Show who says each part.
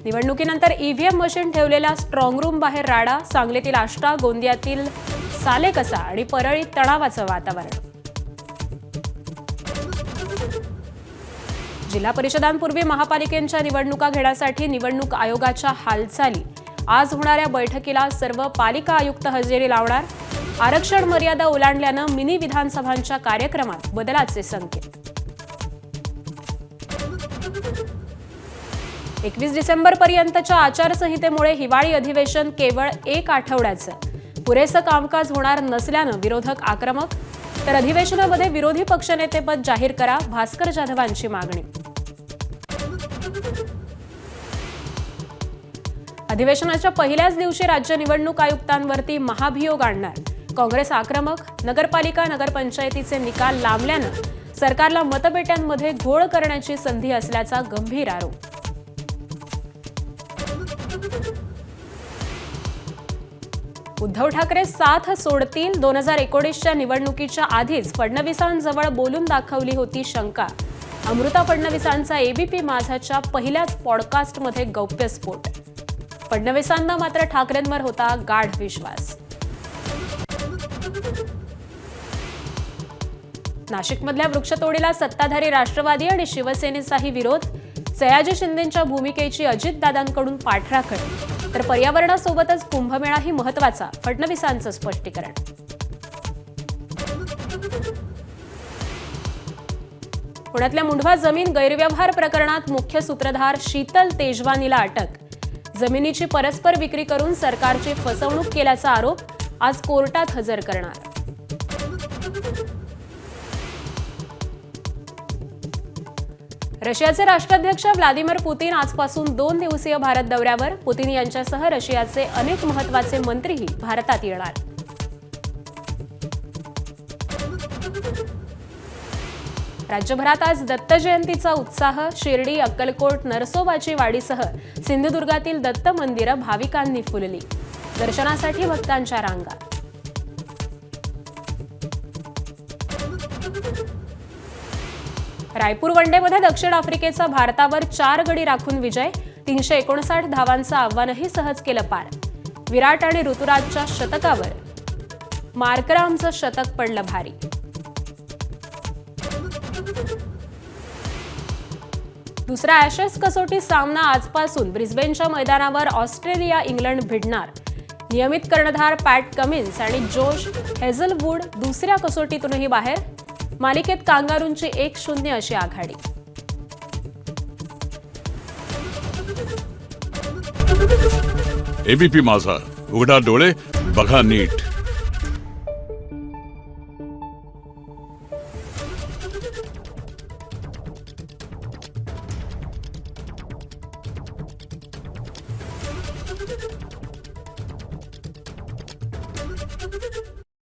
Speaker 1: निवडणुकीनंतर EVM machine ठेवलेल्या strong room बाहेर राडा, सांगलीतील आष्टा, गोंदियातील सालेकसा आणि परळीत तणावाचं वातावरण. जिल्हा परिषदांपूर्वी महापालिकेच्या निवडणुका घेण्यासाठी निवडणूक आयोगाच्या हालचाली. आज होणाऱ्या बैठकीला सर्व पालिका आयुक्त हजेरी लावणार. आरक्षण मर्यादा ओलांडल्यानं मिनी विधानसभांच्या कार्यक्रमात बदलाचे संकेत. 21 डिसेंबरपर्यंतच्या आचारसंहितेमुळे हिवाळी अधिवेशन केवळ 1 आठवड्याचं. पुरेसं कामकाज होणार नसल्यानं विरोधक आक्रमक. तर अधिवेशनामध्ये विरोधी पक्षनेतेपद जाहीर करा, भास्कर जाधवांची मागणी. अधिवेशनाच्या पहिल्याच दिवशी राज्य निवडणूक आयुक्तांवरती महाभियोग आणणार. काँग्रेस आक्रमक. नगरपालिका नगरपंचायतीचे निकाल लांबल्यानं सरकारला मतपेट्यांमध्ये घोळ करण्याची संधी असल्याचा गंभीर आरोप. उद्धव ठाकरे साथ सोडतील. 2019च्या निवडणुकीच्या आधीच फडणवीसांजवळ बोलून दाखवली होती शंका. अमृता फडणवीसांचा एबीपी माझाच्या पहिल्याच पॉडकास्टमध्ये गौप्यस्फोट. फडणवीसांना मात्र ठाकरेंवर होता गाढ विश्वास. नाशिकमधल्या वृक्षतोडीला सत्ताधारी राष्ट्रवादी आणि शिवसेनेचाही विरोध. सयाजी शिंदेंच्या भूमिकेची अजितदादांकडून पाठराखण. तर पर्यावरणासोबतच कुंभमेळाही महत्त्वाचा, फडणवीसांचं स्पष्टीकरण. पुण्यातल्या मुंढवा जमीन गैरव्यवहार प्रकरणात मुख्य सूत्रधार शीतल तेजवानीला अटक. जमिनीची परस्पर विक्री करून सरकारची फसवणूक केल्याचा आरोप. आज कोर्टात हजर करणार. रशियाचे राष्ट्राध्यक्ष व्लादिमीर पुतीन आजपासून 2 दिवसीय भारत दौऱ्यावर. पुतीन यांच्यासह रशियाचे अनेक महत्त्वाचे मंत्रीही भारतात येणार. राज्यभरात आज दत्त जयंतीचा उत्साह. शिर्डी, अक्कलकोट, नरसोबाची वाडीसह सिंधुदुर्गातील दत्त मंदिरं भाविकांनी फुलली. दर्शनासाठी भक्तांच्या रांगा. रायपूर वनडेमध्ये दक्षिण आफ्रिकेचा भारतावर 4 गडी राखून विजय. 359 धावांचं आव्हानही सहज केलं पार. विराट आणि ऋतुराजच्या शतकावर मार्करामचं शतक पडलं भारी. दुसरा ॲशेस कसोटी सामना आजपासून ब्रिस्बेनच्या मैदानावर ऑस्ट्रेलिया इंग्लंड भिडणार. नियमित कर्णधार पॅट कमिन्स आणि जोश हेझलवूड दुसऱ्या कसोटीतूनही बाहेर. मालिकेत कांगारूंची 1-0 अशी आघाडी.
Speaker 2: एबीपी माझा, उघडा डोळे बघा नीट.